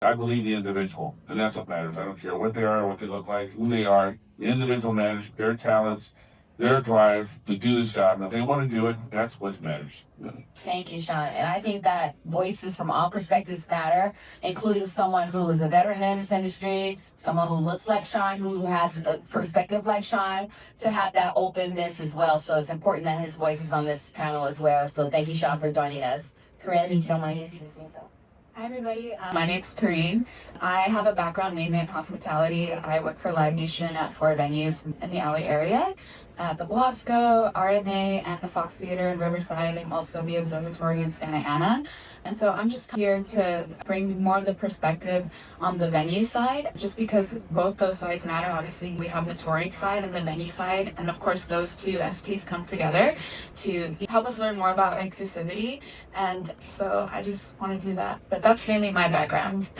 I believe the individual, and that's what matters. I don't care what they are, what they look like, who they are. The individual matters, their talents, their drive to do this job. And if they want to do it, that's what matters. Really. Thank you, Sean. And I think that voices from all perspectives matter, including someone who is a veteran in this industry, someone who looks like Sean, who has a perspective like Sean, to have that openness as well. So it's important that his voice is on this panel as well. So thank you, Sean, for joining us. Corinne, if you don't mind introducing yourself. Hi everybody, my name's Corinne. I have a background mainly in hospitality. I work for Live Nation at 4 venues in the LA area, at the Blasco, RNA, and the Fox Theater in Riverside, and also the Observatory in Santa Ana. And so I'm just here to bring more of the perspective on the venue side, just because both those sides matter. Obviously, we have the touring side and the venue side, and of course those two entities come together to help us learn more about inclusivity. And so I just want to do that. But that's mainly my background.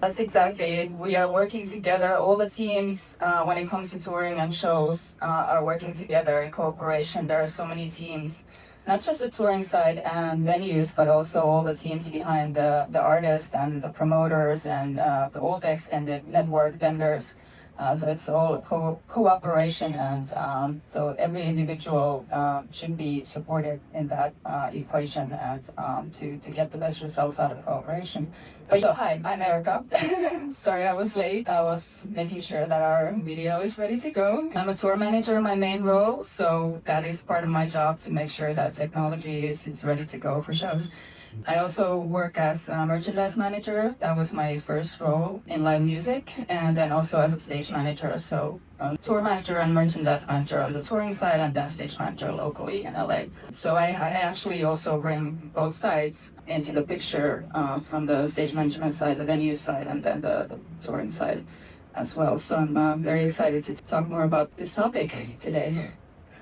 That's exactly it. We are working together. All the teams, when it comes to touring and shows, are working together in cooperation. There are so many teams, not just the touring side and venues, but also all the teams behind the artists and the promoters and all the extended network vendors. So it's all cooperation, and so every individual should be supported in that equation and to get the best results out of cooperation. But hi, I'm Erika. Sorry I was late. I was making sure that our video is ready to go. I'm a tour manager in my main role, so that is part of my job to make sure that technology is ready to go for shows. I also work as a merchandise manager. That was my first role in live music, and then also as a stage manager. So tour manager and merchandise manager on the touring side, and then stage manager locally in LA. So I actually also bring both sides into the picture, from the stage management side, the venue side, and then the touring side as well. So I'm very excited to talk more about this topic today.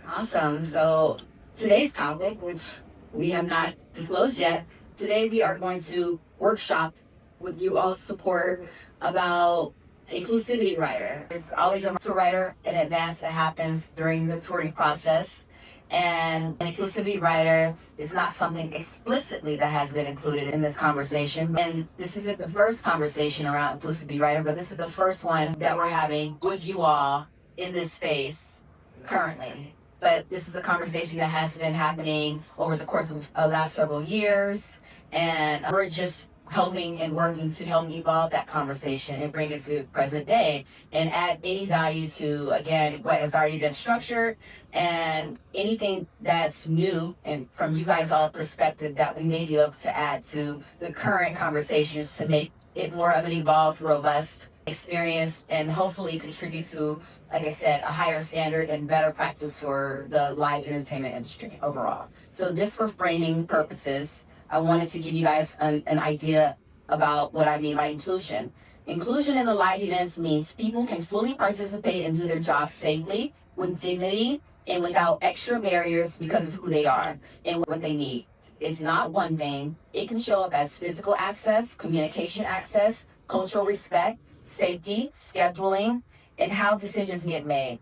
Awesome. So today's topic, which we have not disclosed yet, today we are going to workshop with you all's support about Inclusivity Rider. There's always a tour rider in advance that happens during the touring process. And an Inclusivity Rider is not something explicitly that has been included in this conversation. And this isn't the first conversation around Inclusivity Rider, but this is the first one that we're having with you all in this space currently. But this is a conversation that has been happening over the course of the last several years, and we're just helping and working to help evolve that conversation and bring it to present day and add any value to, again, what has already been structured and anything that's new and from you guys all perspective that we may be able to add to the current conversations to make it more of an evolved, robust experience and hopefully contribute to, like I said, a higher standard and better practice for the live entertainment industry overall. So just for framing purposes, I wanted to give you guys an idea about what I mean by inclusion. Inclusion in the live events means people can fully participate and do their job safely, with dignity, and without extra barriers because of who they are and what they need. It's not one thing. It can show up as physical access, communication access, cultural respect, safety, scheduling, and how decisions get made.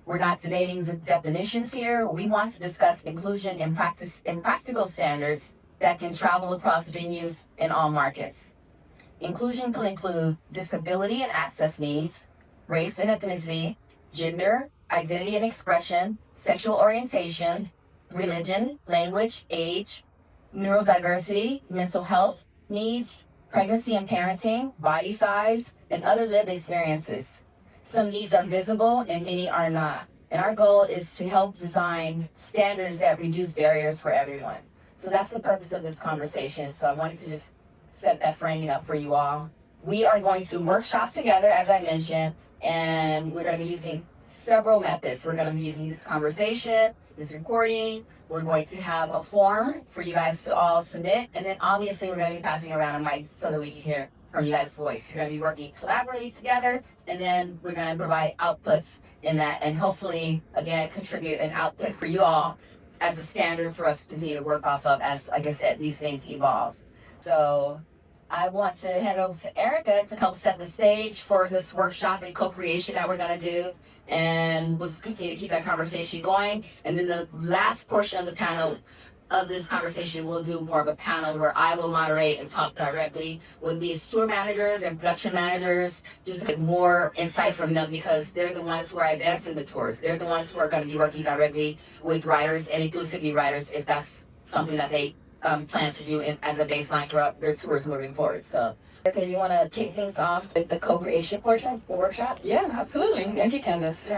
We're not debating the definitions here. We want to discuss inclusion in practice and practical standards that can travel across venues in all markets. Inclusion can include disability and access needs, race and ethnicity, gender, identity and expression, sexual orientation, religion, language, age, neurodiversity, mental health needs, pregnancy and parenting, body size, and other lived experiences. Some needs are visible and many are not. And our goal is to help design standards that reduce barriers for everyone. So that's the purpose of this conversation. So I wanted to just set that framing up for you all. We are going to workshop together, as I mentioned, and we're going to be using several methods. We're going to be using this conversation, this recording. We're going to have a form for you guys to all submit. And then obviously we're going to be passing around a mic so that we can hear from you guys' voice. You're going to be working collaboratively together, and then we're going to provide outputs in that and hopefully, again, contribute an output for you all as a standard for us to continue to work off of as, like I said, these things evolve. So I want to hand over to Erika to help set the stage for this workshop and co-creation that we're going to do. And we'll continue to keep that conversation going. And then the last portion of the panel, of this conversation, we'll do more of a panel where I will moderate and talk directly with these tour managers and production managers, just to get more insight from them, because they're the ones who are advancing the tours. They're the ones who are going to be working directly with writers and inclusivity writers, if that's something that they plan to do as a baseline throughout their tours moving forward. So, Erika, you want to kick things off with the co-creation portion of the workshop? Yeah, absolutely. Thank you, Candace.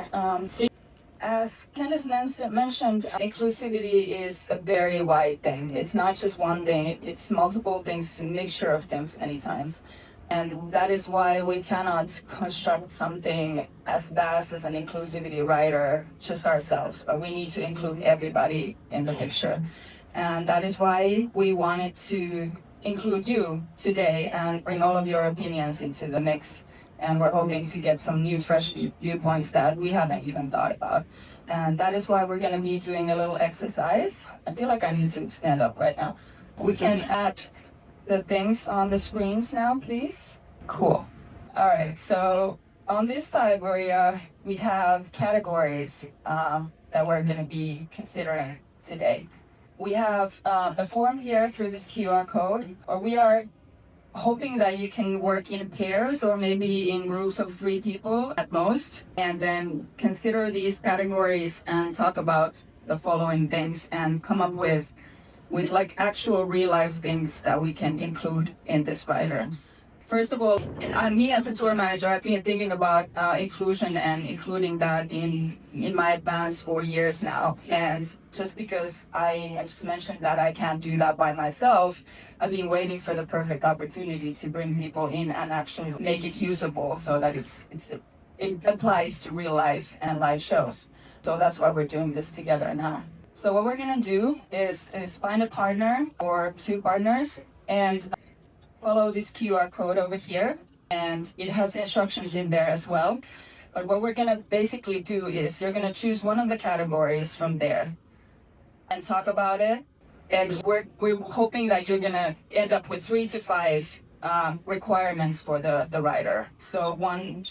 As Candace mentioned, inclusivity is a very wide thing. It's not just one thing, it's multiple things, a mixture of things many times. And that is why we cannot construct something as vast as an inclusivity writer just ourselves, but we need to include everybody in the picture. And that is why we wanted to include you today and bring all of your opinions into the mix. And we're hoping to get some new, fresh viewpoints that we haven't even thought about. And that is why we're going to be doing a little exercise. I feel like I need to stand up right now. We can add the things on the screens now, please. Cool. All right, so on this side we have categories that we're going to be considering today. We have a form here through this QR code, or we are hoping that you can work in pairs or maybe in groups of 3 people at most, and then consider these categories and talk about the following things and come up with like actual real life things that we can include in this writer. First of all, me as a tour manager, I've been thinking about inclusion and including that in my advance for years now. And just because I just mentioned that I can't do that by myself, I've been waiting for the perfect opportunity to bring people in and actually make it usable so that it applies to real life and live shows. So that's why we're doing this together now. So what we're gonna do is find a partner or 2 partners and follow this QR code over here, and it has instructions in there as well. But what we're gonna basically do is you're gonna choose one of the categories from there and talk about it. And we're hoping that you're gonna end up with 3 to 5 requirements for the writer. So one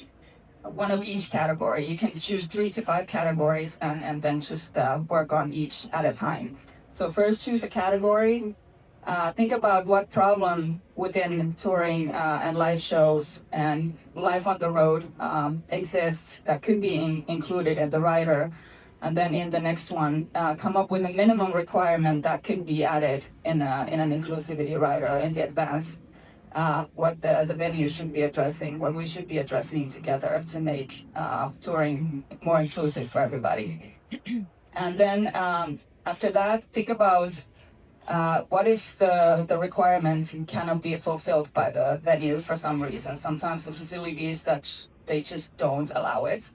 of each category. You can choose 3 to 5 categories and then just work on each at a time. So first choose a category. Think about what problem within touring and live shows and live on the road exists that could be included in the writer. And then in the next one, come up with a minimum requirement that could be added in an inclusivity writer in the advance. What the venue should be addressing, what we should be addressing together to make touring more inclusive for everybody. And then after that, think about what if the requirements cannot be fulfilled by the venue for some reason? Sometimes the facilities that they just don't allow it.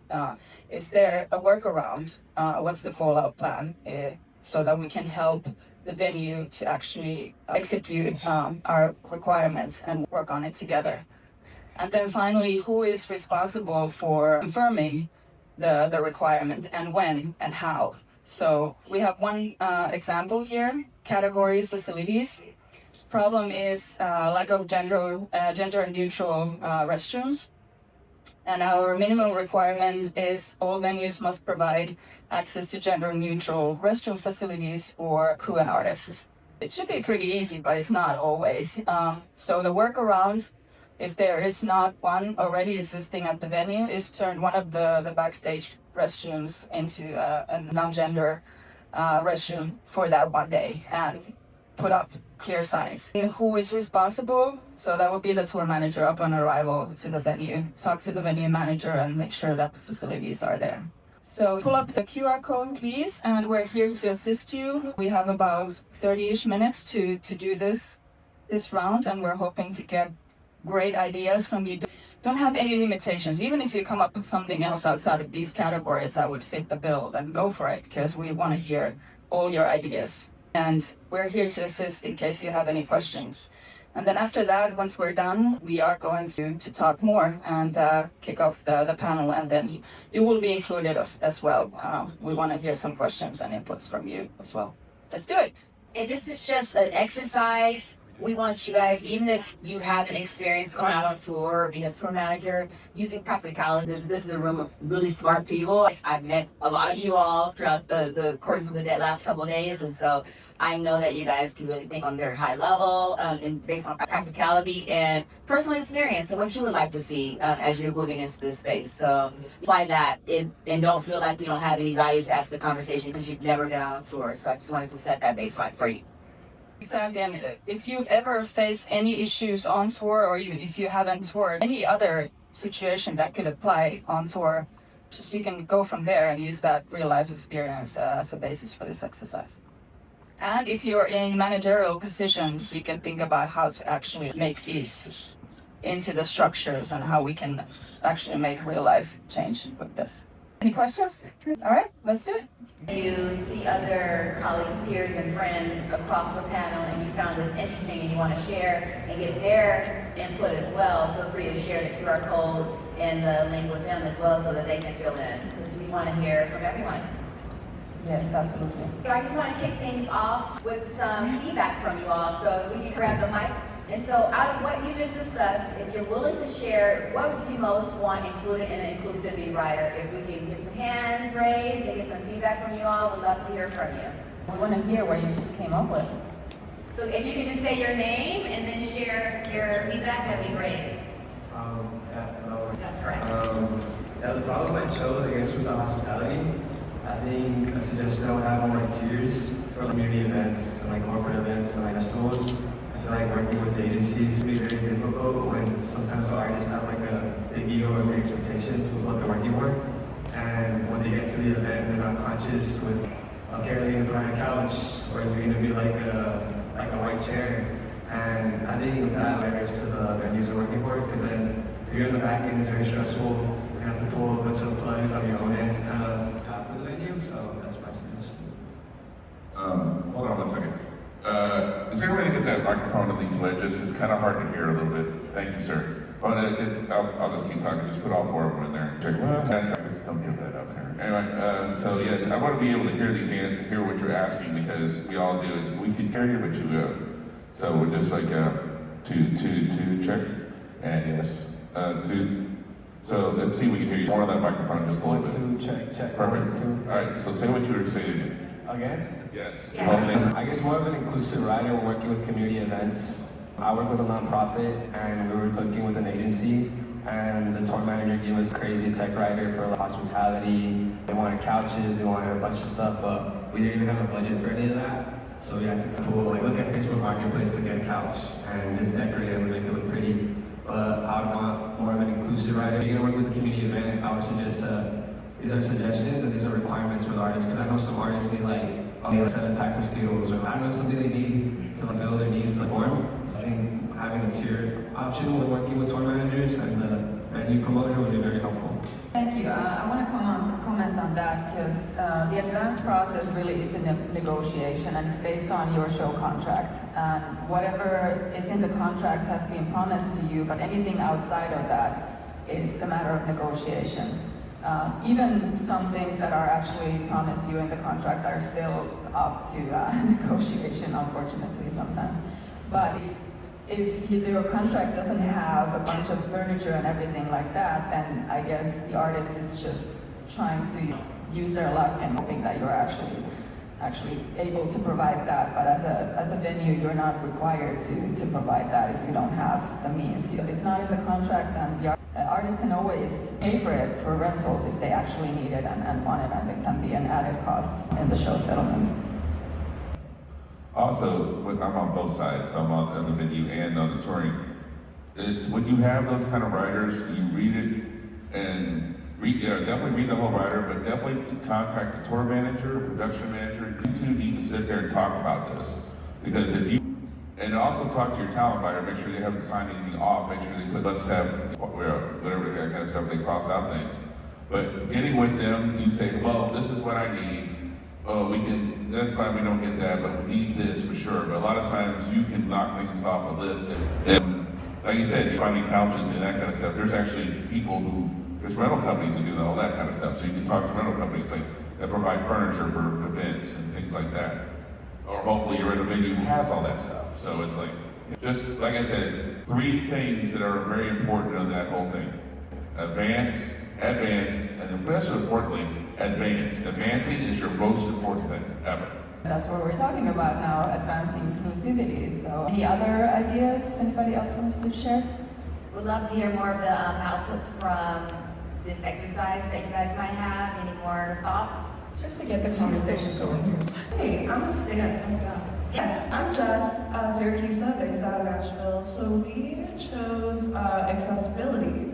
Is there a workaround? What's the fallout plan so that we can help the venue to actually execute our requirements and work on it together? And then finally, who is responsible for confirming the requirement and when and how? So we have one example here, category facilities. Problem is lack of gender neutral restrooms. And our minimum requirement is all venues must provide access to gender neutral restroom facilities for crew and artists. It should be pretty easy, but it's not always. So the workaround, if there is not one already existing at the venue, is turn one of the backstage restrooms into a non-gender restroom for that one day and put up clear signs. And who is responsible? So that would be the tour manager upon arrival to the venue. Talk to the venue manager and make sure that the facilities are there. So pull up the QR code, please, and we're here to assist you. We have about 30-ish minutes to do this round, and we're hoping to get great ideas from you. Don't have any limitations. Even if you come up with something else outside of these categories that would fit the bill, then go for it, because we want to hear all your ideas. And we're here to assist in case you have any questions. And then after that, once we're done, we are going to talk more and kick off the panel, and then you will be included as well. We want to hear some questions and inputs from you as well. Let's do it. And this is just an exercise We want you guys, even if you haven't experienced going out on tour or being a tour manager, using practicality. This is a room of really smart people. I've met a lot of you all throughout the course of the last couple of days, and so I know that you guys can really think on a very high level and based on practicality and personal experience and what you would like to see as you're moving into this space. So apply that and don't feel like you don't have any value to ask the conversation because you've never been on tour. So I just wanted to set that baseline for you. Exactly, and if you've ever faced any issues on tour, or even if you haven't toured, any other situation that could apply on tour, just you can go from there and use that real life experience as a basis for this exercise. And if you're in managerial positions, you can think about how to actually make these into the structures and how we can actually make real life change with this. Any questions? All right, let's do it. You see other colleagues, peers, and friends across the panel, and you found this interesting and you want to share and get their input as well, feel free to share the QR code and the link with them as well so that they can fill in, because we want to hear from everyone. Yes, absolutely. So I just want to kick things off with some feedback from you all, so if we can grab the mic. And so out of what you just discussed, if you're willing to share, what would you most want included in an inclusivity rider? If we can get some hands raised and get some feedback from you all, we'd love to hear from you. We want to hear what you just came up with. So if you could just say your name and then share your feedback, that'd be great. Hello. That's correct. The problem I chose, I guess, was on hospitality. I think a suggestion I would have more tiers for community events and like corporate events and like festivals. I feel like working with agencies can be very difficult when sometimes our artists have like a big ego or big expectations with what they're working for. And when they get to the event, they're not conscious with, okay, are they gonna provide a couch, or is it gonna be like a white chair? And I think that matters to the venues we're working for, because then if you're in the back end, it's very stressful. You're gonna have to pull a bunch of plugs on your own end to kind of have for the venue. So that's my suggestion. Hold on one second. Is there a way to get that microphone to these wedges? It's kind of hard to hear a little bit. Thank you, sir. But I'll just keep talking. Just put all four of them in there. Check. Just don't give that up here. Anyway, so yes, I want to be able to hear what you're asking, because we all do. Is we can hear what you so we're just like two check, and yes, two. So let's see if we can hear you more on that microphone just a little bit. Check. Perfect. One, two. All right. So say what you were saying again. Again? Yes. I guess more of an inclusive rider. We're working with community events. I work with a nonprofit, and we were working with an agency, and the tour manager gave us a crazy tech rider for like, hospitality. They wanted couches, they wanted a bunch of stuff, but we didn't even have a budget for any of that. So we had to look at Facebook Marketplace to get a couch and just decorate it and make it look pretty. But I would want more of an inclusive rider. If you're gonna work with a community event, I would suggest these are suggestions and these are requirements for the artists, because I know some artists need like 7 packs of Skittles, or I don't know, something they need to fulfill their needs to perform. I think having a tier option when working with tour managers and the venue promoter would be very helpful. Thank you. I want to comment on that, because the advance process really is a negotiation, and it's based on your show contract. And whatever is in the contract has been promised to you, but anything outside of that is a matter of negotiation. Even some things that are actually promised you in the contract are still up to negotiation, unfortunately, sometimes. But if your contract doesn't have a bunch of furniture and everything like that, then I guess the artist is just trying to use their luck and hoping that you're actually able to provide that. But as a venue, you're not required to provide that if you don't have the means. If it's not in the contract, then the artist can always pay for it for rentals if they actually need it and want it, and it can be an added cost in the show settlement. Also, I'm on both sides, so I'm on the venue and on the touring. It's when you have those kind of writers, you read it and definitely read the whole writer, but definitely contact the tour manager, production manager. You two need to sit there and talk about this, because and also talk to your talent buyer, make sure they haven't signed anything off, make sure they put must have whatever that kind of stuff, they cross out things. But getting with them, you say, well, this is what I need. That's fine, we don't get that, but we need this for sure. But a lot of times you can knock things off a list. And like you said, you're finding couches and that kind of stuff. There's actually there's rental companies that do all that kind of stuff. So you can talk to rental companies that provide furniture for events and things like that. Or hopefully you're in a venue that has all that stuff. So it's like, Just like I said, 3 things that are very important on that whole thing. Advance, and especially importantly, advance. Advancing is your most important thing ever. That's what we're talking about now, advancing inclusivity. So any other ideas anybody else wants to share? We'd love to hear more of the outputs from this exercise that you guys might have. Any more thoughts? Just to get the conversation going. Hey, I'm a Stan. Oh God. Yes, I'm Jess, Syracuse, based out of Nashville. So we chose accessibility.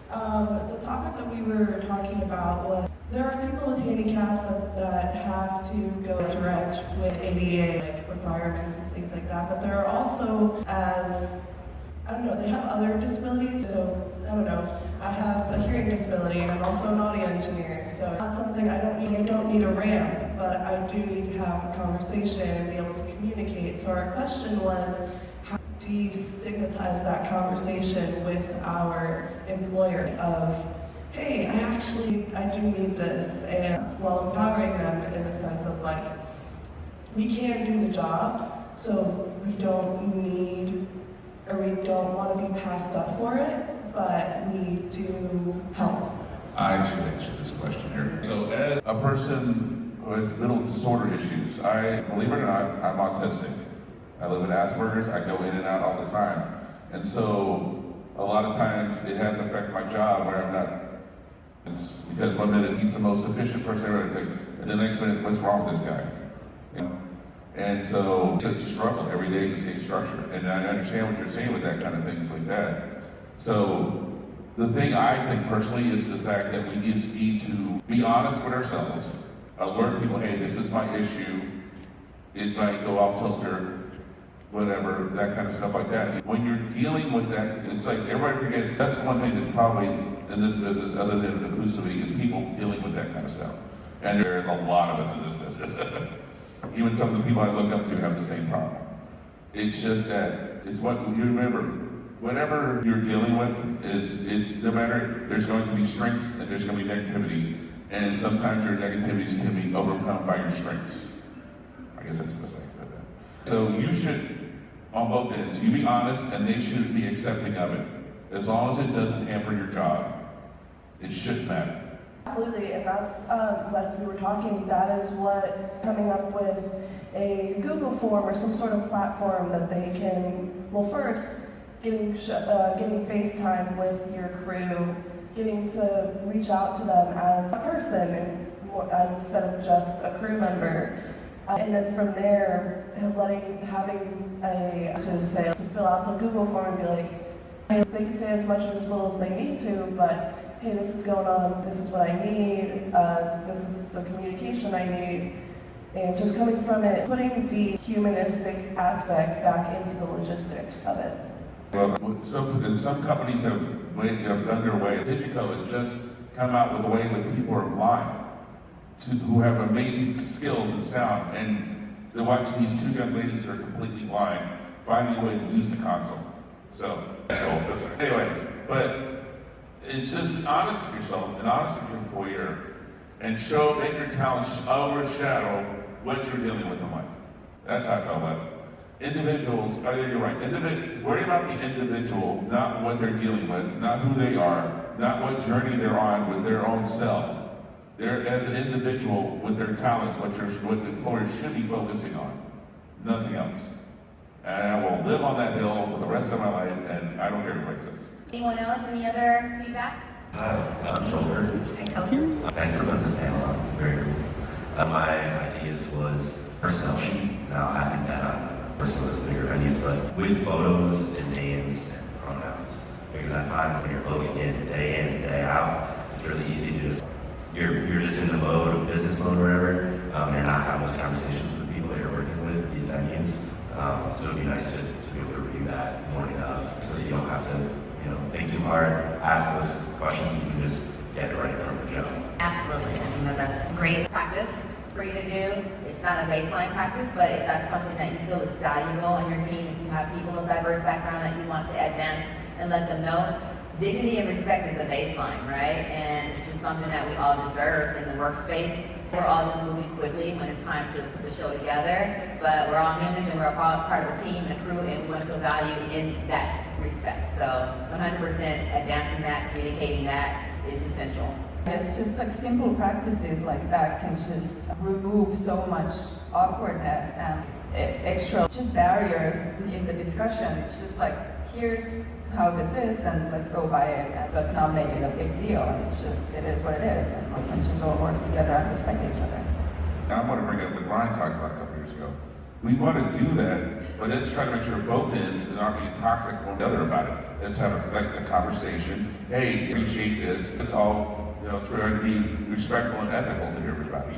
The topic that we were talking about was there are people with handicaps that have to go direct with ADA requirements and things like that, but there are also, they have other disabilities. So I don't know. I have a hearing disability and I'm also an audio engineer. So not something I don't need a ramp, but I do need to have a conversation and be able to communicate. So our question was, how do you destigmatize that conversation with our employer of, hey, I do need this, and while empowering them in a sense of like, we can do the job, so we don't need, or we don't want to be passed up for it, but we do help. I should answer this question here. So as a person with mental disorder issues, believe it or not, I'm autistic. I live with Asperger's, I go in and out all the time. And so a lot of times it has affected my job where I'm not, it's because 1 minute he's the most efficient person ever, it's like, and the next minute, what's wrong with this guy? You know? And so it's a struggle every day to stay structured. And I understand what you're saying with that kind of things like that. So the thing I think personally is the fact that we just need to be honest with ourselves, alert people, hey, this is my issue, it might go off kilter, whatever, that kind of stuff like that. When you're dealing with that, it's like everybody forgets, that's one thing that's probably in this business, other than inclusivity, is people dealing with that kind of stuff. And there's a lot of us in this business. Even some of the people I look up to have the same problem. It's just that, it's what you remember, whatever you're dealing with it's no matter, there's going to be strengths and there's going to be negativities. And sometimes your negativities can be overcome by your strengths. I guess that's the best way to put that. So you should, on both ends, you be honest and they should be accepting of it. As long as it doesn't hamper your job, it shouldn't matter. Absolutely, and that's, as we were talking, that is what coming up with a Google form or some sort of platform that they can, well first, getting FaceTime with your crew, getting to reach out to them as a person and, instead of just a crew member. And then from there, to fill out the Google form and be like, hey, they can say as much or as little as they need to, but hey, this is going on, this is what I need, this is the communication I need, and just coming from it, putting the humanistic aspect back into the logistics of it. Well, some companies have done their way. Digico has just come out with a way when people are blind, who have amazing skills and sound, and they're watching these 2 young ladies that are completely blind, finding a way to use the console. So, that's cool. Anyway, but it's just be honest with yourself and honest with your employer and make your talent overshadow what you're dealing with in life. That's how I felt about it. Individuals, you're right, worry about the individual, not what they're dealing with, not who they are, not what journey they're on with their own self. They're as an individual with their talents, what the employer should be focusing on, nothing else. And I will live on that hill for the rest of my life, and I don't care what anybody says. Anyone else? Any other feedback? Hi, I'm Tolbert. Hey, Corinne. Thanks for putting this panel on. Very cool. My ideas was personnel sheet. Now adding that on personnel is bigger venues, but with photos and names and pronouns. Because I find when you're loading in, day out, it's really easy to just, you're just in the mode of business mode or whatever. You're not having those conversations with people that you're working with, these venues. So it'd be nice to be able to review that morning of, so that you don't have to think too hard, ask those questions, you can just get it right from the jump. Absolutely. I think that's great practice for you to do. It's not a baseline practice, but if that's something that you feel is valuable on your team, if you have people of diverse background that you want to advance and let them know, dignity and respect is a baseline, right? And it's just something that we all deserve in the workspace. We're all just moving quickly when it's time to put the show together, but we're all humans and we're all part of a team and a crew, and we want to feel value in that respect. So 100% advancing that, communicating that is essential. It's just like simple practices like that can just remove so much awkwardness and extra just barriers in the discussion. It's just like, here's how this is and let's go by it and let's not make it a big deal. It's just, it is what it is, and we can just all work together and respect each other. Now I want to bring up what Brian talked about a couple years ago. We want to do that, but let's try to make sure both ends aren't being toxic one another about it. Let's have a conversation. Hey, appreciate this. It's all, trying to be respectful and ethical to everybody.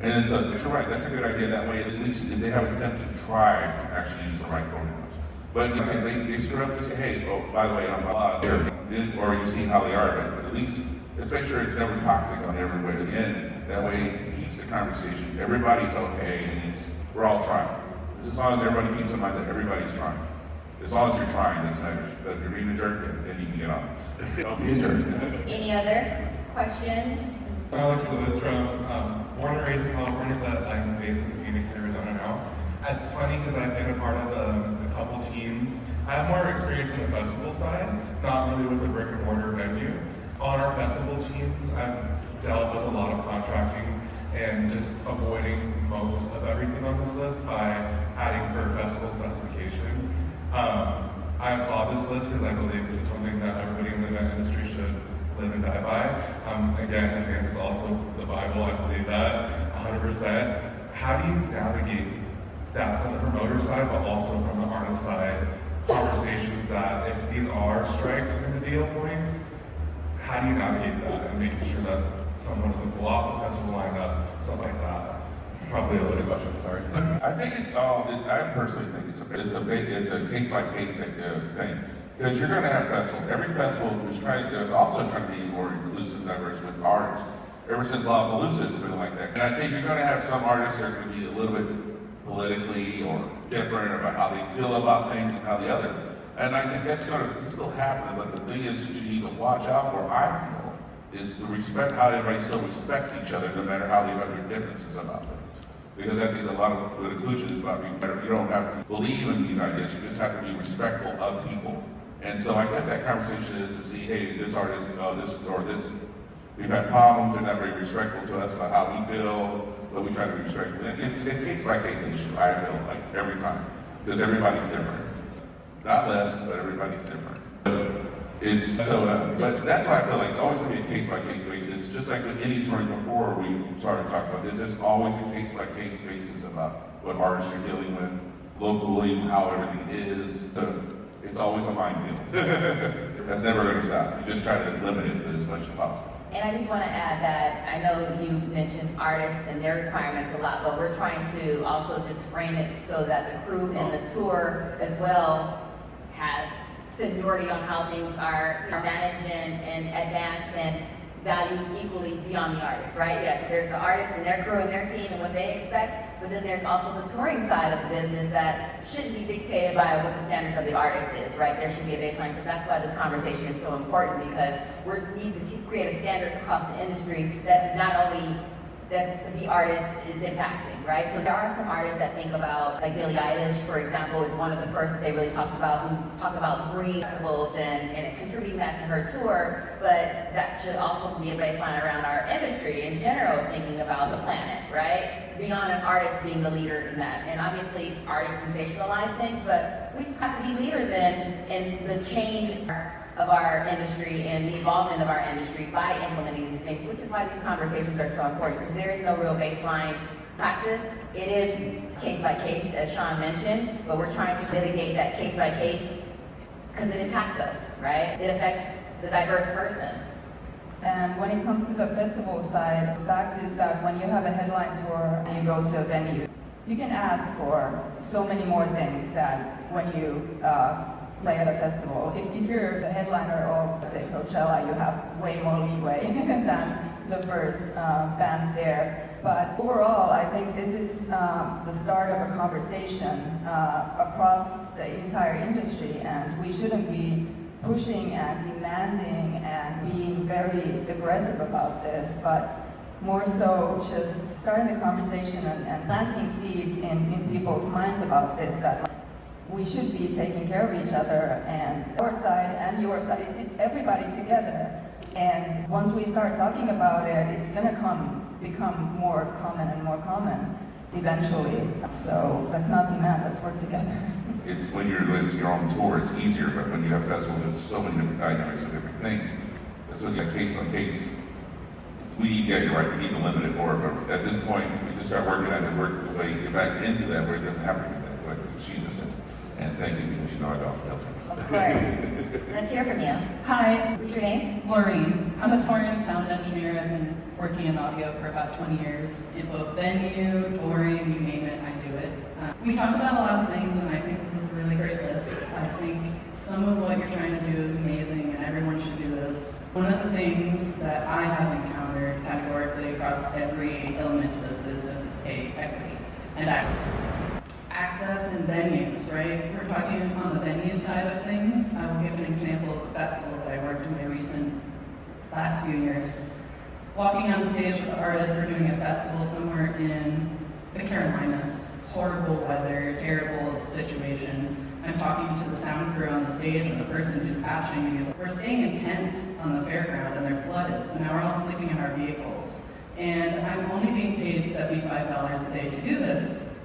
And so you're right, that's a good idea. That way, at least if they have an attempt to try to actually use the right pronouns. But they screw up and say, hey, oh, by the way, I'm there, or you see how they are, but at least let's make sure it's never toxic on every way to the end. That way it keeps the conversation, everybody's okay, and we're all trying. As long as everybody keeps in mind that everybody's trying. As long as you're trying, that's matters. But if you're being a jerk, then you can get on. Don't be a jerk. Any other questions? Alex Lewis from born and raised in California, but I'm based in Phoenix, Arizona now. It's funny because I've been a part of a couple teams. I have more experience in the festival side, not really with the brick and mortar venue. On our festival teams, I've dealt with a lot of contracting and just avoiding most of everything on this list by adding per festival specification. I applaud this list because I believe this is something that everybody in the event industry should live and die by. Again, advance is also the Bible, I believe that 100%. How do you navigate that from the promoter side, but also from the artist side, conversations that if these are strikes or the deal points, how do you navigate that and making sure that someone doesn't pull off the festival lineup, stuff like that? It's probably a loaded question, sorry. I think it's all, I personally think it's a case-by-case thing. Because you're going to have festivals. Every festival is also trying to be more inclusive, diverse with artists. Ever since Lollapalooza, it's been like that. And I think you're going to have some artists that are going to be a little bit politically or different about how they feel about things and how the other. And I think that's going to still happen. But the thing is that you need to watch out for, I feel, is to respect how everybody still respects each other, no matter how they have their differences about things. Because I think a lot of inclusion is about being better. You don't have to believe in these ideas. You just have to be respectful of people. And so I guess that conversation is to see, hey, this artist, this. We've had problems, they're not very respectful to us about how we feel, but we try to be respectful. And it's a case-by-case issue, I feel like, every time. Because everybody's different. Not less, but everybody's different. But that's why I feel like it's always going to be a case-by-case basis. Just like with any touring before we started talking about this, there's always a case-by-case basis about what artists you're dealing with, locally, how everything is. So it's always a minefield. That's never going to stop. You just try to limit it as much as possible. And I just want to add that I know you mentioned artists and their requirements a lot, but we're trying to also just frame it so that the crew and the tour as well has seniority on how things are managed and advanced and valued equally beyond the artists, right? Yes, there's the artists and their crew and their team and what they expect, but then there's also the touring side of the business that shouldn't be dictated by what the standards of the artist is, right? There should be a baseline. So that's why this conversation is so important, because we need to create a standard across the industry that not only that the artist is impacting, right? So there are some artists that think about, like Billie Eilish, for example, is one of the first that they really talked about, who's talked about green festivals and contributing that to her tour, but that should also be a baseline around our industry in general, thinking about the planet, right? Beyond an artist being the leader in that. And obviously artists sensationalize things, but we just have to be leaders in the change of our industry and the involvement of our industry by implementing these things, which is why these conversations are so important, because there is no real baseline practice. It is case by case, as Sean mentioned, but we're trying to mitigate that case by case because it impacts us, right? It affects the diverse person. And when it comes to the festival side, the fact is that when you have a headline tour and you go to a venue, you can ask for so many more things than when you play at a festival. If you're the headliner of, say, Coachella, you have way more leeway than the first bands there. But overall, I think this is the start of a conversation across the entire industry, and we shouldn't be pushing and demanding and being very aggressive about this, but more so just starting the conversation and planting seeds in people's minds about this, that like, we should be taking care of each other, and our side and your side, it's everybody together. And once we start talking about it, it's gonna become more common and more common eventually. So let's not demand, let's work together. It's when it's your own tour, it's easier, but when you have festivals, there's so many different dynamics of different things. That's when you got case by case. Yeah, you're right, we need to limit it more, but at this point, we just start working on it and work the way, get back into that where it doesn't have to be that, like she just said. And thank you, because you know I don't tell you. Of course. Let's hear from you. Hi, What's your name? Maureen. I'm a touring and sound engineer. I've been working in audio for about 20 years in both venue, touring, you name it, I do it. We talked about a lot of things, and I think this is a really great list. I think some of what you're trying to do is amazing, and everyone should do this. One of the things that I have encountered categorically across every element of this business is pay equity and access and venues, right? We're talking on the venue side of things. I will give an example of a festival that I worked in my last few years. Walking on stage with artists, we're doing a festival somewhere in the Carolinas. Horrible weather, terrible situation. I'm talking to the sound crew on the stage and the person who's patching, and he's like, we're staying in tents on the fairground and they're flooded, so now we're all sleeping in our vehicles. And I'm only being paid $75 a day to do this.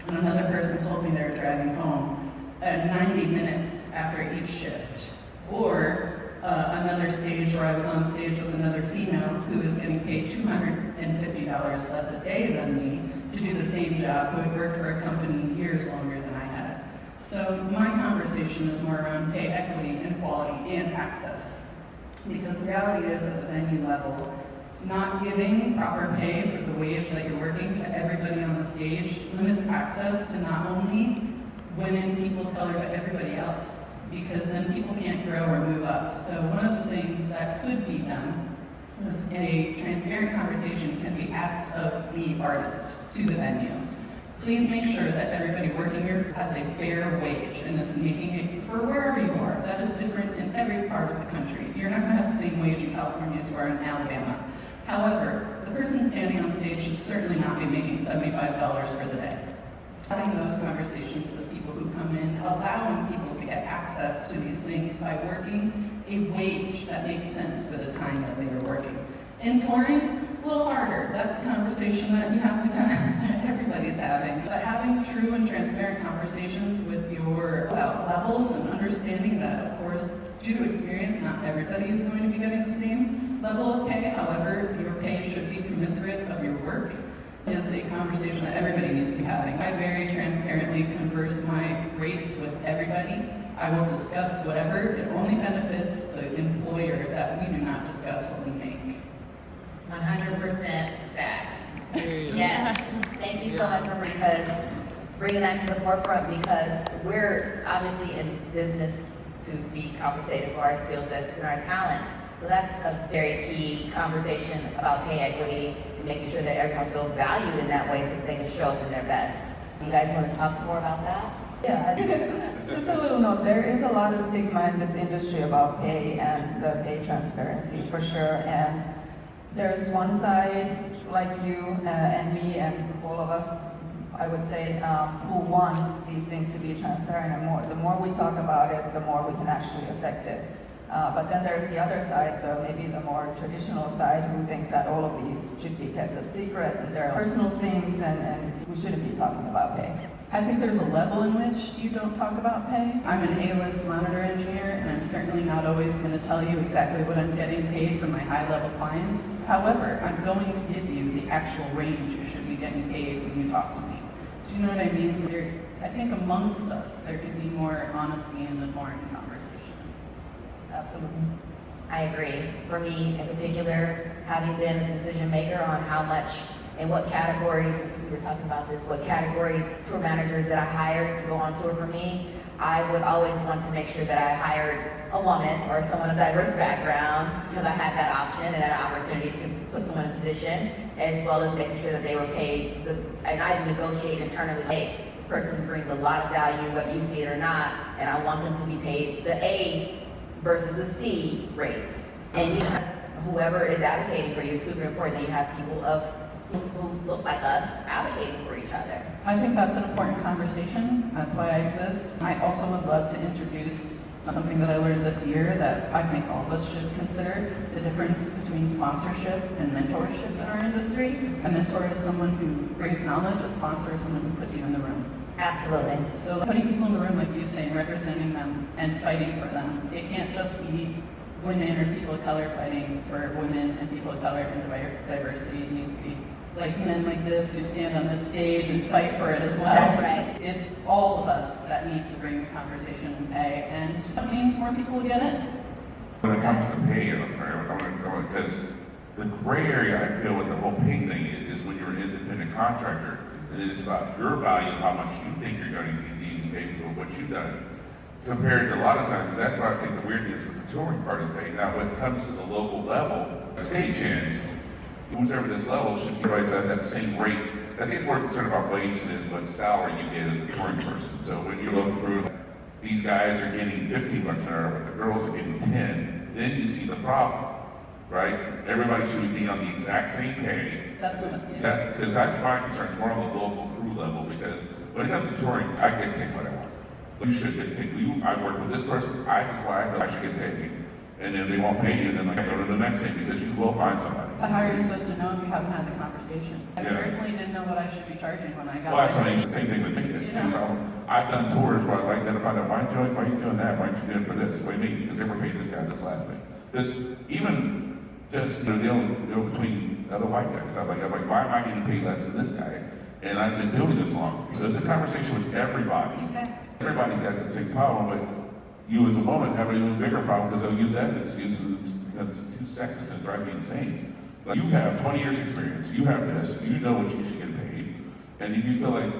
And another person told me they were driving home at 90 minutes after each shift. Or another stage where I was on stage with another female who was getting paid $250 less a day than me to do the same job, who had worked for a company years longer than I had. So my conversation is more around pay equity, inequality, and access. Because the reality is at the venue level, not giving proper pay for the wage that you're working to everybody on the stage limits access to not only women, people of color, but everybody else, because then people can't grow or move up. So one of the things that could be done is a transparent conversation can be asked of the artist to the venue. Please make sure that everybody working here has a fair wage and is making it for wherever you are. That is different in every part of the country. You're not going to have the same wage in California as you are in Alabama. However, the person standing on stage should certainly not be making $75 for the day. Having those conversations as people who come in, allowing people to get access to these things by working a wage that makes sense for the time that they are working. In touring, a little harder. That's a conversation that you have to have, everybody's having. But having true and transparent conversations with your levels and understanding that, of course, due to experience, not everybody is going to be getting the same level of pay. However, your pay should be commensurate of your work is a conversation that everybody needs to be having. I very transparently converse my rates with everybody. I will discuss whatever. It only benefits the employer that we do not discuss what we make. 100% facts. Yes. Thank you so much for bringing that to the forefront, because we're obviously in business to be compensated for our skill sets and our talents. So that's a very key conversation about pay equity and making sure that everyone feels valued in that way so that they can show up in their best. Do you guys want to talk more about that? Yeah, just a little note, there is a lot of stigma in this industry about pay and the pay transparency for sure. And there's one side like you and me and all of us, I would say, who want these things to be transparent, and the more we talk about it, the more we can actually affect it. But then there's the other side, maybe the more traditional side, who thinks that all of these should be kept a secret and they're personal things, and we shouldn't be talking about pay. I think there's a level in which you don't talk about pay. I'm an A-list monitor engineer, and I'm certainly not always going to tell you exactly what I'm getting paid for my high-level clients. However, I'm going to give you the actual range you should be getting paid when you talk to me. Do you know what I mean? I think amongst us, there could be more honesty in the boring conversation. Absolutely. I agree. For me, in particular, having been a decision maker on how much and what categories, we were talking about this, what categories tour managers that I hired to go on tour for me, I would always want to make sure that I hired a woman or someone of diverse background, because I had that option and that opportunity to put someone in a position, as well as making sure that they were paid, and I negotiate internally, hey, this person brings a lot of value, whether you see it or not, and I want them to be paid the A versus the C rate. And whoever is advocating for you, it's super important that you have people who look like us advocating for each other. I think that's an important conversation. That's why I exist. I also would love to introduce something that I learned this year that I think all of us should consider: the difference between sponsorship and mentorship in our industry. A mentor is someone who brings knowledge. A sponsor is someone who puts you in the room. Absolutely. So putting people in the room, like you say, and representing them and fighting for them. It can't just be women or people of color fighting for women and people of color and diversity. It needs to be like men like this who stand on this stage and fight for it as well. That's right. It's all of us that need to bring the conversation and pay, and that means more people will get in. When it comes to pay, I'm sorry, because the gray area I feel with the whole pay thing is when you're an independent contractor, and then it's about your value, how much you think you're going to need to pay for what you've done. Compared to a lot of times, that's why I think the weirdness with the touring part is pay. Now, when it comes to the local level, stagehand, who's ever this level should be everybody's at that same rate. I think it's more concerned about wage than is what salary you get as a touring person. So when you're local crew, these guys are getting $15 an hour, but the girls are getting 10, then you see the problem, right? Everybody should be on the exact same pay. That's what. Yeah. Because that's my concern. It's more on the local crew level, because when it comes to touring, I dictate what I want. You should dictate. I work with this person. That's why I feel I should get paid. And then they won't pay you, then I go to the next thing, because you will find somebody. But how are you supposed to know if you haven't had the conversation? I Yeah. certainly didn't know what I should be charging when I got Well, that's my what it's the same thing with me. It's the same problem. I've done tours where I like that. If I know, why are you doing that? Why aren't you doing it for this? What do you mean? Because they were paying this guy this last pay. This, even just dealing between other white guys. I'm like, why am I getting paid less than this guy? And I've been doing this long. So it's a conversation with everybody. Exactly. Everybody's got the same problem, but you as a woman have an even bigger problem, because they'll use that as excuse. It's too sexist and drive me insane. Like, you have 20 years experience, you have this, you know what you should get paid, and if you feel like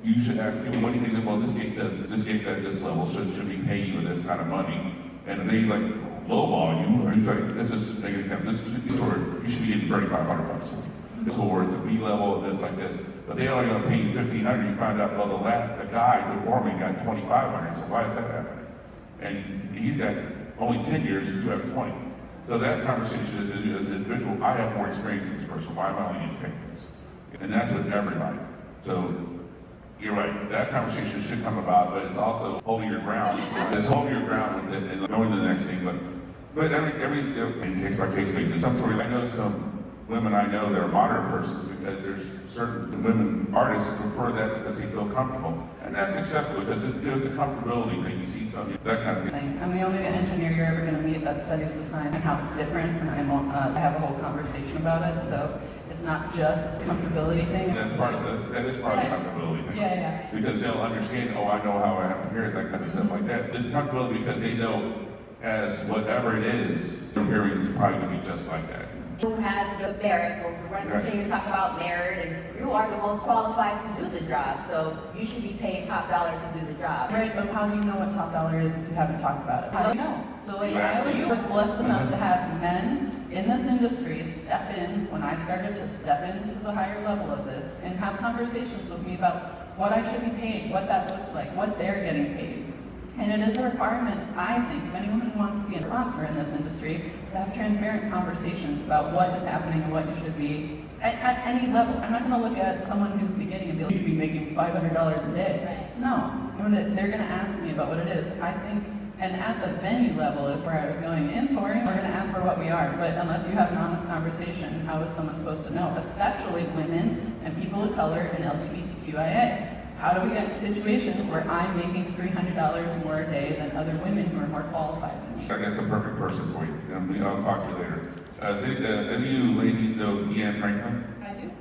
you should ask, what do you think about this gig does? This gig's at this level, should we pay you this kind of money? And if they like lowball you, or you feel like, let's just make an example, this tour, you should be getting $3,500 a week. This tour, it's a B level, and this like this, but they only gonna pay you $1,500. You find out, well, the guy before me got $2,500. So why is that happening? And he's got only 10 years, and you have 20. So that conversation is, as an individual, I have more experience than this person. Why am I only getting paid this? And that's with everybody. So you're right. That conversation should come about, but it's also holding your ground. It's holding your ground with it and going to the next thing. But every case by case basis. Some stories, I know some women I know that are moderate persons, because there's certain women artists who prefer that because they feel comfortable, and that's acceptable because it's a comfortability thing. You see something, that kind of thing. I'm the only engineer you're ever going to meet that studies the sign and how it's different, and I have a whole conversation about it. So it's not just a comfortability thing. That is part of the comfortability thing. Yeah. Because they'll understand, I know how I have to hear it, that kind of stuff like that. It's comfortability because they know, as whatever it is, their hearing is probably going to be just like that. Who has the merit? We're going to continue to talk about merit, and you are the most qualified to do the job, so you should be paid top dollar to do the job. Right, but how do you know what top dollar is if you haven't talked about it? How do you know? So I was blessed enough to have men in this industry step in when I started to step into the higher level of this and have conversations with me about what I should be paid, what that looks like, what they're getting paid. And it is a requirement, I think, of anyone who wants to be a sponsor in this industry to have transparent conversations about what is happening and what you should be at any level. I'm not going to look at someone who's beginning and be like, you'd be making $500 a day. No, they're going to ask me about what it is. I think, and at the venue level is where I was going. In touring, we're going to ask for what we are, but unless you have an honest conversation, how is someone supposed to know? Especially women and people of color and LGBTQIA. How do we get in situations where I'm making $300 more a day than other women who are more qualified than me? I got the perfect person for you, and I'll talk to you later. Any of you ladies know Deanne Franklin? I do.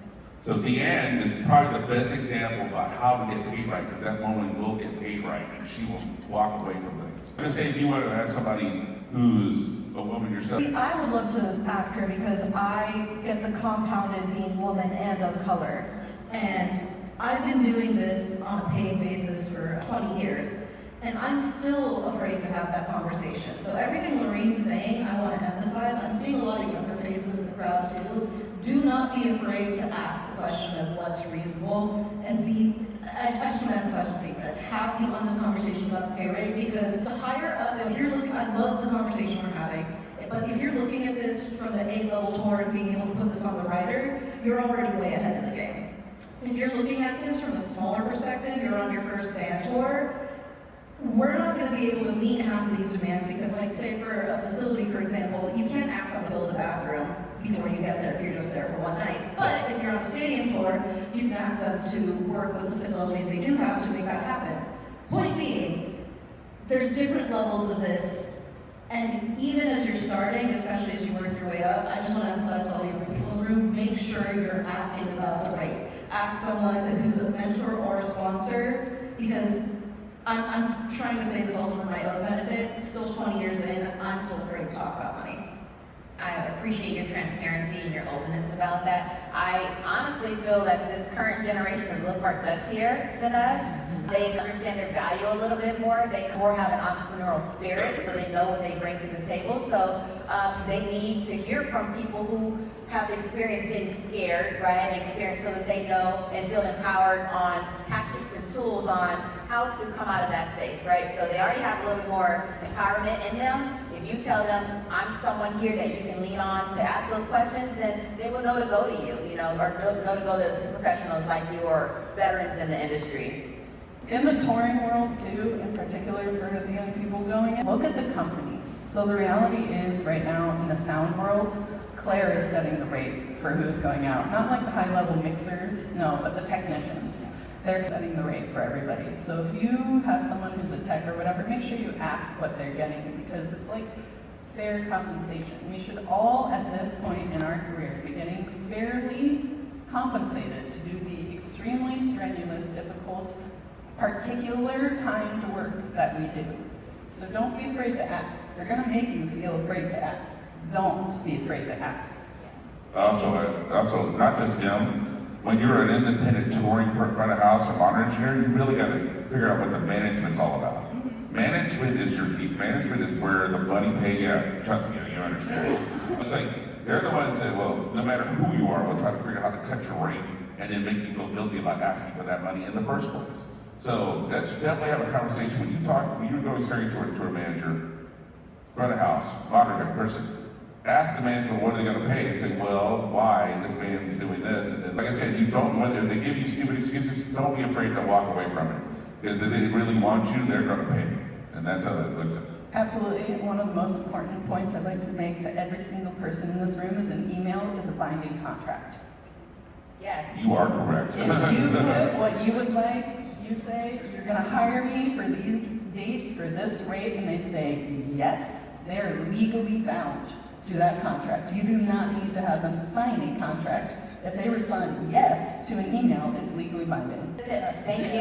So Deanne is probably the best example about how to get paid right, because that woman will get paid right, and she will walk away from things. I'm gonna say, if you want to ask somebody who's a woman yourself. I would love to ask her, because I get the compounded being woman and of color. And I've been doing this on a paid basis for 20 years, and I'm still afraid to have that conversation. So everything Lorraine's saying, I want to emphasize. I'm seeing a lot of younger faces in the crowd too. Do not be afraid to ask the question of what's reasonable, and I just want to emphasize what Kate said. Have the honest conversation about the pay rate, because the higher up, if you're looking, I love the conversation we're having. But if you're looking at this from the A-level tour and being able to put this on the rider, you're already way ahead of the game. If you're looking at this from a smaller perspective, you're on your first van tour, we're not going to be able to meet half of these demands because, like, say for a facility, for example, you can't ask someone to build a bathroom before you get there if you're just there for one night. But if you're on a stadium tour, you can ask them to work with the facilities they do have to make that happen. Point being, there's different levels of this, and even as you're starting, especially as you work your way up, I just want to emphasize to all you people in the room, make sure you're asking about the rate. Ask someone who's a mentor or a sponsor, because I'm trying to say this also for my own benefit. Still 20 years in, I'm still afraid to talk about money. I appreciate your transparency and your openness about that. I honestly feel that this current generation is a little more gutsier than us. They understand their value a little bit more. They more have an entrepreneurial spirit, so they know what they bring to the table. So they need to hear from people who have experience being scared, right? And experience so that they know and feel empowered on tactics and tools on how to come out of that space, right? So they already have a little bit more empowerment in them. If you tell them, I'm someone here that you can lean on to ask those questions, then they will know to go to you, or know to go to professionals like you or veterans in the industry. In the touring world too, in particular for the young people going in, look at the companies. So the reality is right now in the sound world, Claire is setting the rate for who's going out. Not like the high-level mixers, no, but the technicians. They're setting the rate for everybody. So if you have someone who's a tech or whatever, make sure you ask what they're getting, because it's like fair compensation. We should all at this point in our career be getting fairly compensated to do the extremely strenuous, difficult, particular timed work that we do. So don't be afraid to ask. They're gonna make you feel afraid to ask. Don't be afraid to ask. Also, not just them. When you're an independent touring front of house or monitor engineer, you really got to figure out what the management's all about. Management is your deep. Management is where the money pay. Yeah, trust me, you understand. It's like they're the ones that, well, no matter who you are, will try to figure out how to cut your rate and then make you feel guilty about asking for that money in the first place. So that's definitely have a conversation when you're going straight towards tour manager, front of house, monitor person. Ask the manager what are they going to pay and say, well, why this band is doing this. And then, like I said, you don't. If they give you stupid excuses, don't be afraid to walk away from it, because if they really want you, they're going to pay. And that's how that looks. Absolutely. One of the most important points I'd like to make to every single person in this room is an email is a binding contract. Yes. You are correct. If you put what you would like, you say, you're gonna hire me for these dates, for this rate, and they say, yes, they're legally bound to that contract. You do not need to have them sign a contract. If they respond yes to an email, it's legally binding. Tips, thank you.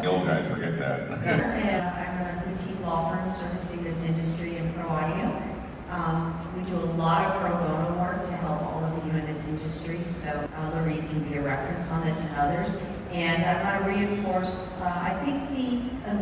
The old guys forget that. And I run a boutique law firm servicing this industry in pro audio. We do a lot of pro bono work to help all of you in this industry, so Lorene can be a reference on this and others. And I want to reinforce, I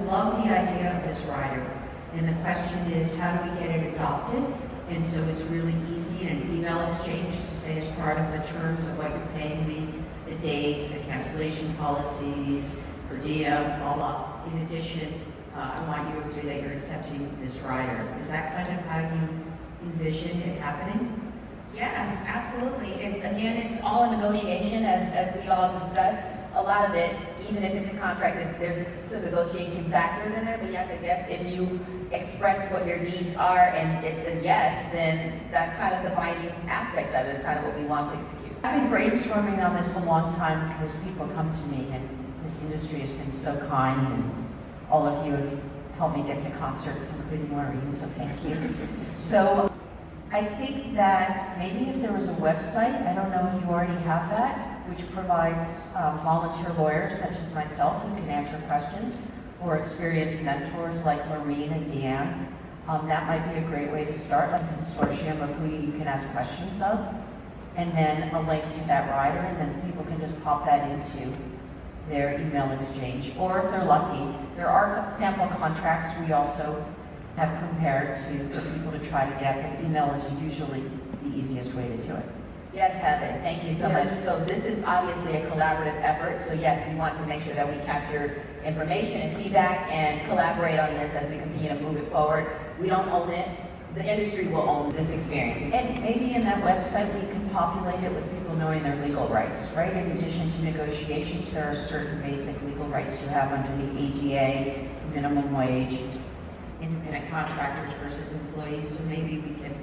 love the idea of this rider. And the question is, how do we get it adopted? And so it's really easy in an email exchange to say, as part of the terms of what you're paying me, the dates, the cancellation policies, per diem, blah, blah. In addition, I want you to agree that you're accepting this rider. Is that kind of how you envision it happening? Yes, absolutely. Again, it's all a negotiation, as we all discussed. A lot of it, even if it's a contract, there's some negotiation factors in there. But yes, I guess if you express what your needs are and it's a yes, then that's kind of the binding aspect of it. It's kind of what we want to execute. I've been brainstorming on this a long time because people come to me, and this industry has been so kind, and all of you have helped me get to concerts, including Lorene, so thank you. So I think that maybe if there was a website, I don't know if you already have that, which provides volunteer lawyers such as myself who can answer questions, or experienced mentors like Lorene and Deanne. That might be a great way to start, like a consortium of who you can ask questions of, and then a link to that rider, and then people can just pop that into their email exchange. Or if they're lucky, there are sample contracts we also have prepared for people to try to get, but email is usually the easiest way to do it. Yes, Heather, thank you so much. So this is obviously a collaborative effort. So yes, we want to make sure that we capture information and feedback and collaborate on this as we continue to move it forward. we don't own it. The industry will own this experience. And maybe in that website, we can populate it with people knowing their legal rights, right? In addition to negotiations, there are certain basic legal rights you have under the ADA, minimum wage, independent contractors versus employees, so maybe we can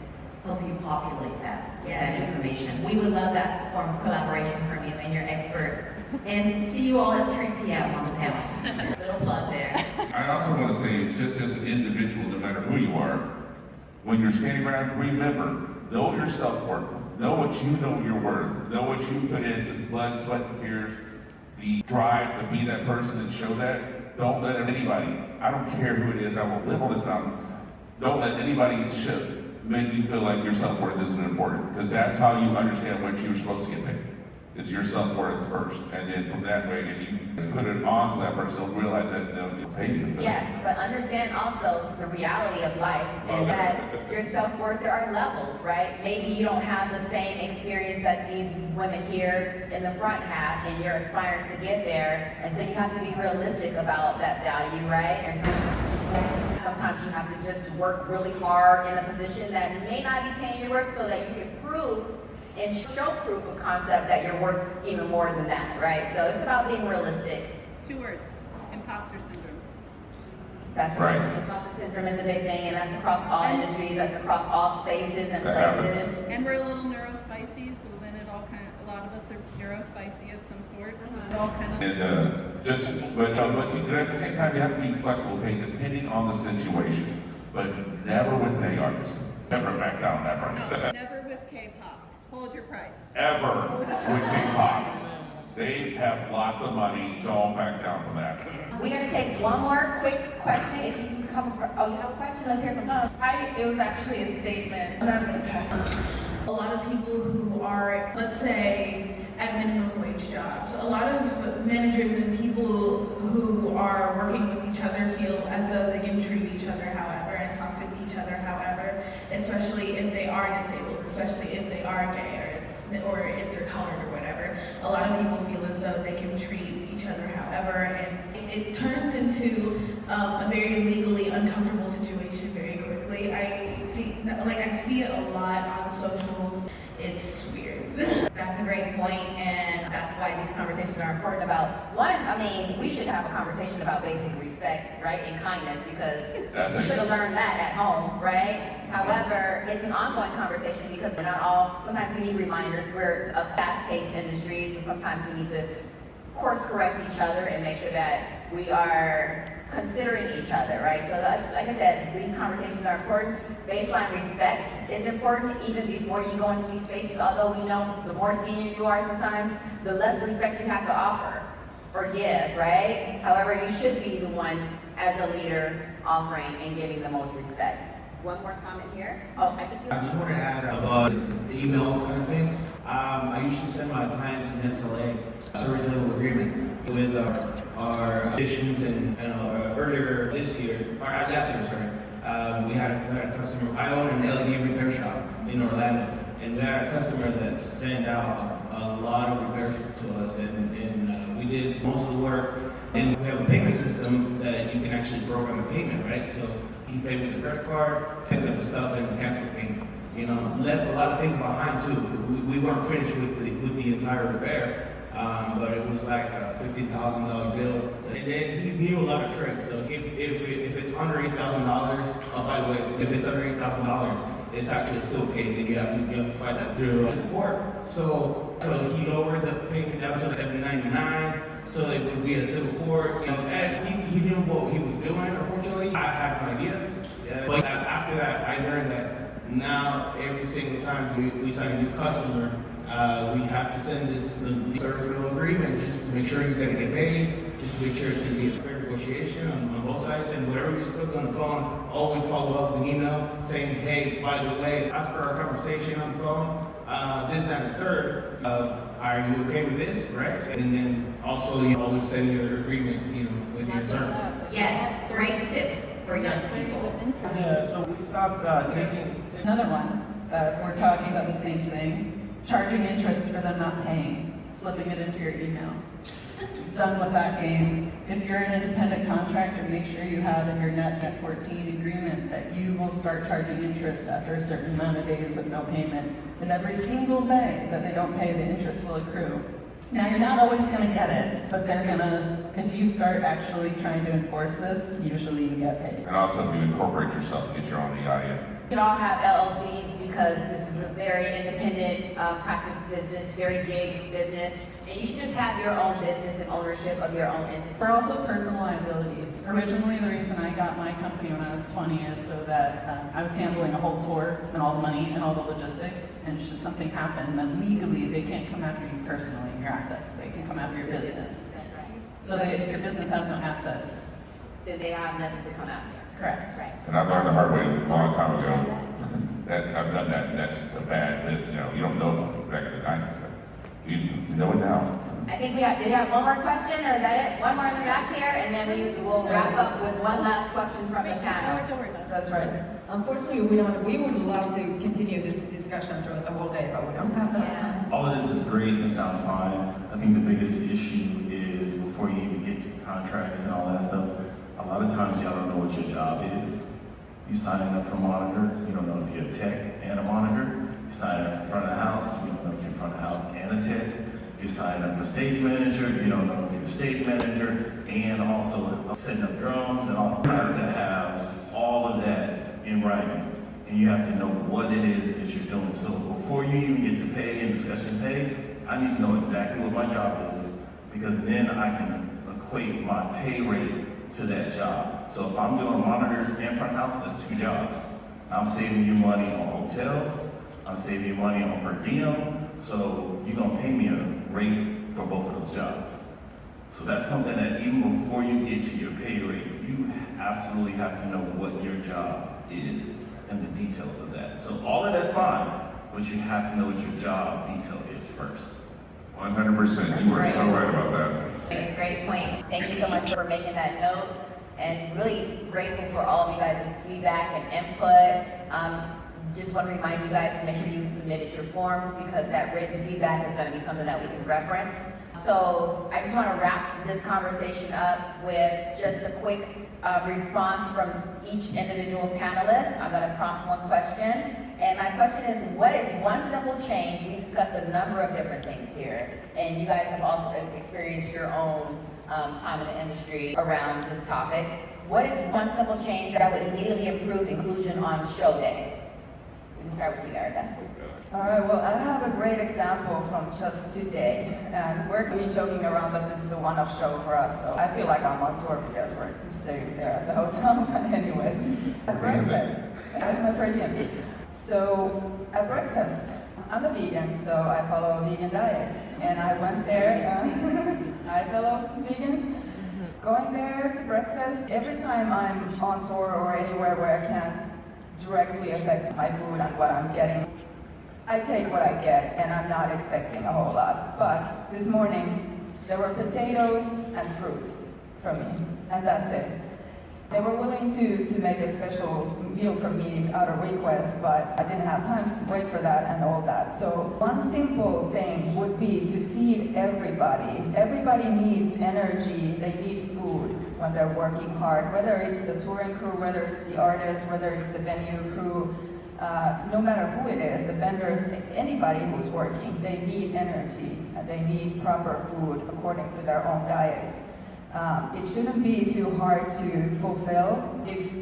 help you populate that, Yes. that information. We would love that form of collaboration from you and your expert. And see you all at 3 p.m. on the panel. Little plug there. I also want to say, just as an individual, no matter who you are, when you're standing around, remember, know your self-worth. Know what you know you're worth. Know what you put in, the blood, sweat, and tears, the drive to be that person and show that. Don't let anybody, I don't care who it is, I will live on this mountain. Don't let anybody make you feel like your self-worth isn't important, because that's how you understand what you're supposed to get paid. Is your self-worth first, and then from that way, if you put it on to that person, they'll realize that they'll pay you. Yes, but understand also the reality of life and that your self-worth, there are levels, right? Maybe you don't have the same experience that these women here in the front have, and you're aspiring to get there, and so you have to be realistic about that value, right? And so sometimes you have to just work really hard in a position that may not be paying your worth so that you can prove and show proof of concept that you're worth even more than that, right? So it's about being realistic. 2 words, imposter syndrome. That's right. Imposter syndrome is a big thing, and that's across all industries, that's across all spaces and places. And we're a little neurospicy, so then it all a lot of us are neurospicy of some sort, so it all kind of... And but at the same time, you have to be flexible, paying depending on the situation, but never with an artist. Never back down that price. Never with K-pop. Hold your price. Ever with K-pop. They have lots of money. Don't back down from that. We're gonna take one more quick question. If you can come, oh, you have a question? Let's hear from you. It was actually a statement, but I'm gonna pass on. A lot of people who are, let's say, at minimum wage jobs, a lot of managers and people who are working with each other feel as though they can treat each other however and talk to each other however, especially if they are disabled, especially if they are gay or if they're colored or whatever. A lot of people feel as though they can treat each other however, and it turns into a very legally uncomfortable situation very quickly. I see it a lot on socials. It's weird. That's a great point, and that's why these conversations are important about, one, I mean, we should have a conversation about basic respect, right, and kindness, because we should have learned that at home, right? However, it's an ongoing conversation because we're not all, sometimes we need reminders. We're a fast-paced industry, so sometimes we need to course correct each other and make sure that we are considering each other, right? So like I said, these conversations are important. Baseline respect is important even before you go into these spaces, although we know the more senior you are sometimes, the less respect you have to offer or give, right? However, you should be the one as a leader offering and giving the most respect. One more comment here. Oh, I think I just wanted to add about the email kind of thing. I usually send my clients an SLA, service level agreement, with our additions and earlier this year, or last year, sorry, we had a customer. I own an LED repair shop in Orlando, and we had a customer that sent out a lot of repairs to us, and we did most of the work. And we have a payment system that you can actually program a payment, right? So he paid with a credit card, picked up the stuff, and canceled the payment. You know, left a lot of things behind too. We weren't finished with the entire repair, but it was like a $15,000 bill. And then he knew a lot of tricks. So if it's under $8,000, by the way, if it's under $8,000, it's actually a civil case, and you have to fight that through court. So he lowered the payment down to $799. So it would be a civil court, you know, and he knew what he was doing. Unfortunately, I had no idea. But after that, I learned that now every single time we sign a new customer, we have to send this service level agreement just to make sure you're going to get paid, just to make sure it's going to be a fair negotiation on both sides. And whatever you spoke on the phone, always follow up with an email saying, hey, by the way, as per our conversation on the phone, this, that, and the third, are you okay with this, right? And then also you always send your agreement, you know, with your terms. yes, great tip for young people. Yeah, so we stopped taking. Another one, if we're talking about the same thing, charging interest for them not paying, slipping it into your email. Done with that game. If you're an independent contractor, make sure you have in your net 14 agreement that you will start charging interest after a certain amount of days of no payment. And every single day that they don't pay, the interest will accrue. Now, you're not always going to get it, but they're going to, if you start actually trying to enforce this, usually you get paid. And also, if you incorporate yourself, get your own EIN. We should all have LLCs because this is a very independent practice business, very big business, and you should just have your own business and ownership of your own entity. For also personal liability. Originally, the reason I got my company when I was 20 is so that I was handling a whole tour and all the money and all the logistics, and should something happen, then legally they can't come after you personally, your assets. They can come after your business. So if your business has no assets, then they have nothing to come after. Correct. Right. And I learned the hard way a long time ago. I've done that. That's the bad business. You know, you don't know about it back in the 90s, but you know it now. I think did you have one more question, or is that it? One more in the back here, and then we will wrap up with one last question from the panel. Don't worry about it. That's right. Unfortunately, we would love to continue this discussion throughout the whole day, but we don't have that time. All of this is great and it sounds fine. I think the biggest issue is before you even get your contracts and all that stuff, a lot of times y'all don't know what your job is. You signing up for monitor, you don't know if you're a tech and a monitor. You signing up for front of the house, you don't know if you're front of the house and a tech. You're signing up for stage manager, you don't know if you're a stage manager, and also setting up drums and all. You have to have all of that in writing, and you have to know what it is that you're doing. So before you even get to pay and discussing pay, I need to know exactly what my job is, because then I can equate my pay rate to that job. So if I'm doing monitors and front house, that's 2 jobs. I'm saving you money on hotels, I'm saving you money on per diem, so you're gonna pay me a rate for both of those jobs. So that's something that even before you get to your pay rate, you absolutely have to know what your job is and the details of that. So all of that's fine, but you have to know what your job detail is first. 100%. You were so right about that. It's a great point. Thank you so much for making that note, and really grateful for all of you guys' feedback and input. Just want to remind you guys to make sure you've submitted your forms, because that written feedback is going to be something that we can reference. So I just want to wrap this conversation up with just a quick response from each individual panelist. I'm going to prompt one question. And my question is, what is one simple change? We discussed a number of different things here, and you guys have also experienced your own time in the industry around this topic. What is one simple change that would immediately improve inclusion on show day? We can start with you, Erika. All right, well, I have a great example from just today, and we're gonna be joking around that this is a one-off show for us, so I feel like I'm on tour because we're staying there at the hotel, but anyways, at breakfast, there's my per diem. So, at breakfast, I'm a vegan, so I follow a vegan diet, and I went there, hi fellow vegans, going there to breakfast. Every time I'm on tour or anywhere where I can't directly affect my food and what I'm getting, I take what I get, and I'm not expecting a whole lot. But this morning, there were potatoes and fruit from me, and that's it. They were willing to make a special meal for me out of request, but I didn't have time to wait for that and all that. So one simple thing would be to feed everybody. Everybody needs energy, they need food when they're working hard, whether it's the touring crew, whether it's the artist, whether it's the venue crew, no matter who it is, the vendors, anybody who's working, they need energy, and they need proper food according to their own diets. It shouldn't be too hard to fulfill. If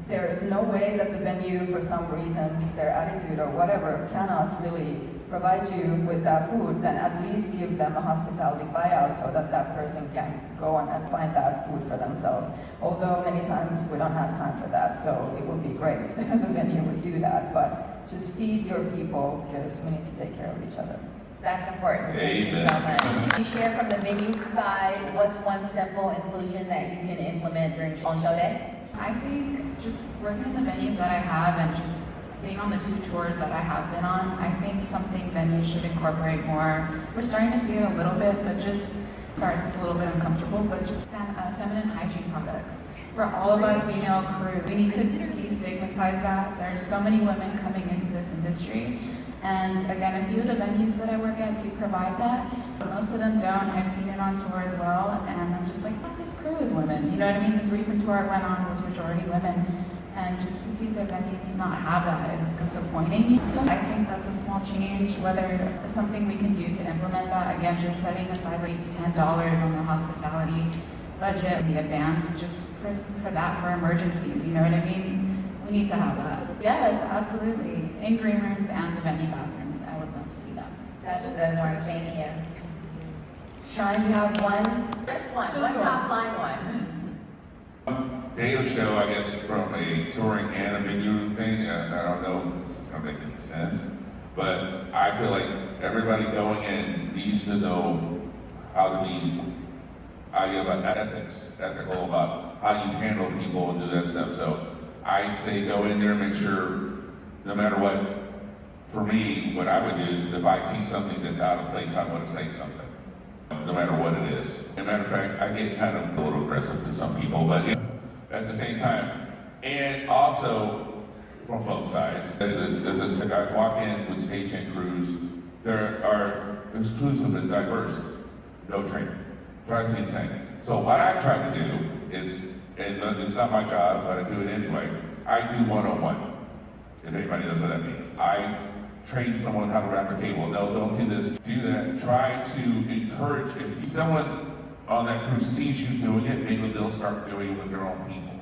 there's no way that the venue, for some reason, their attitude or whatever, cannot really provide you with that food, then at least give them a hospitality buyout so that that person can go on and find that food for themselves. Although many times we don't have time for that, so it would be great if the venue would do that. But just feed your people, because we need to take care of each other. That's important. Thank you so much. Can you share from the venue side, what's one simple inclusion that you can implement during on show day? I think just working in the venues that I have and just being on the 2 tours that I have been on, I think something venues should incorporate more. We're starting to see it a little bit, but just sorry if it's a little bit uncomfortable, but just feminine hygiene products. For all of our female crew, we need to destigmatize that. There's so many women coming into this industry. And again, a few of the venues that I work at do provide that, but most of them don't. I've seen it on tour as well, and I'm just like, fuck, this crew is women. You know what I mean? This recent tour I went on was majority women, and just to see the venues not have that is disappointing. So I think that's a small change, whether it's something we can do to implement that. Again, just setting aside maybe $10 on the hospitality budget in the advance, just for that, for emergencies, you know what I mean? We need to have that. Yes, absolutely. In green rooms and the venue bathrooms. I would love to see that. That's a good one. Thank you. Sean, you have one? Just one. One top line one. Day of show, I guess, from a touring and a venue thing. I don't know if this is going to make any sense, but I feel like everybody going in needs to know how to be about ethical about how you handle people and do that stuff. So I'd say go in there and make sure, no matter what, for me, what I would do is if I see something that's out of place, I want to say something, no matter what it is. As a matter of fact, I get kind of a little aggressive to some people, but at the same time, and also from both sides. As I walk in with stagehand crews, there are exclusive and diverse, no training. Drives me insane. So what I try to do is, and it's not my job, but I do it anyway, I do one-on-one. If anybody knows what that means. I train someone how to wrap a cable. No, don't do this, do that. Try to encourage, if someone on that crew sees you doing it, maybe they'll start doing it with their own people.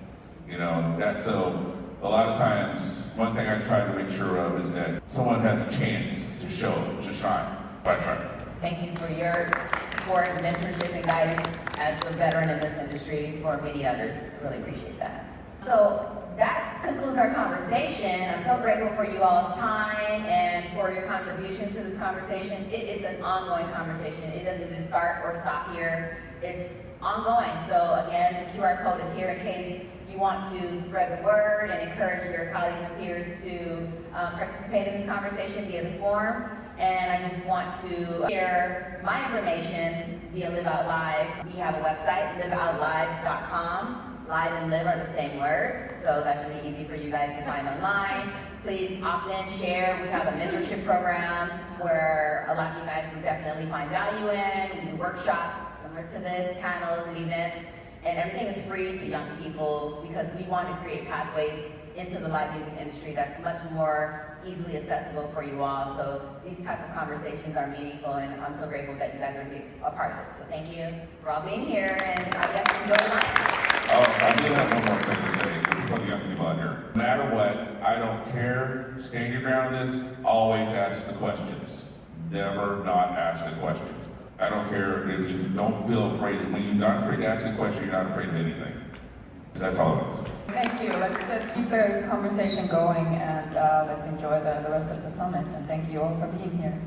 You know, that's so, a lot of times, one thing I try to make sure of is that someone has a chance to show, to shine. I try. Thank you for your support, mentorship, and guidance as a veteran in this industry for many others. I really appreciate that. So that concludes our conversation. I'm so grateful for you all's time and for your contributions to this conversation. It is an ongoing conversation. It doesn't just start or stop here. It's ongoing. So again, the QR code is here in case you want to spread the word and encourage your colleagues and peers to participate in this conversation via the forum. And I just want to share my information via Live Out Live. We have a website, liveoutlive.com. Live and live are the same words, so that should be easy for you guys to find online. Please opt in, share. We have a mentorship program where a lot of you guys would definitely find value in. We do workshops similar to this, panels and events, and everything is free to young people because we want to create pathways into the live music industry that's much more easily accessible for you all. So these type of conversations are meaningful, and I'm so grateful that you guys are a part of it. So thank you for all being here, and I guess enjoy lunch. Oh, I do have one more thing to say for the young people out here. No matter what, I don't care. Stand your ground on this. Always ask the questions. Never not ask a question. I don't care if you don't feel afraid. When you're not afraid to ask a question, you're not afraid of anything. That's all it is. Thank you. Let's keep the conversation going and let's enjoy the rest of the summit. And thank you all for being here.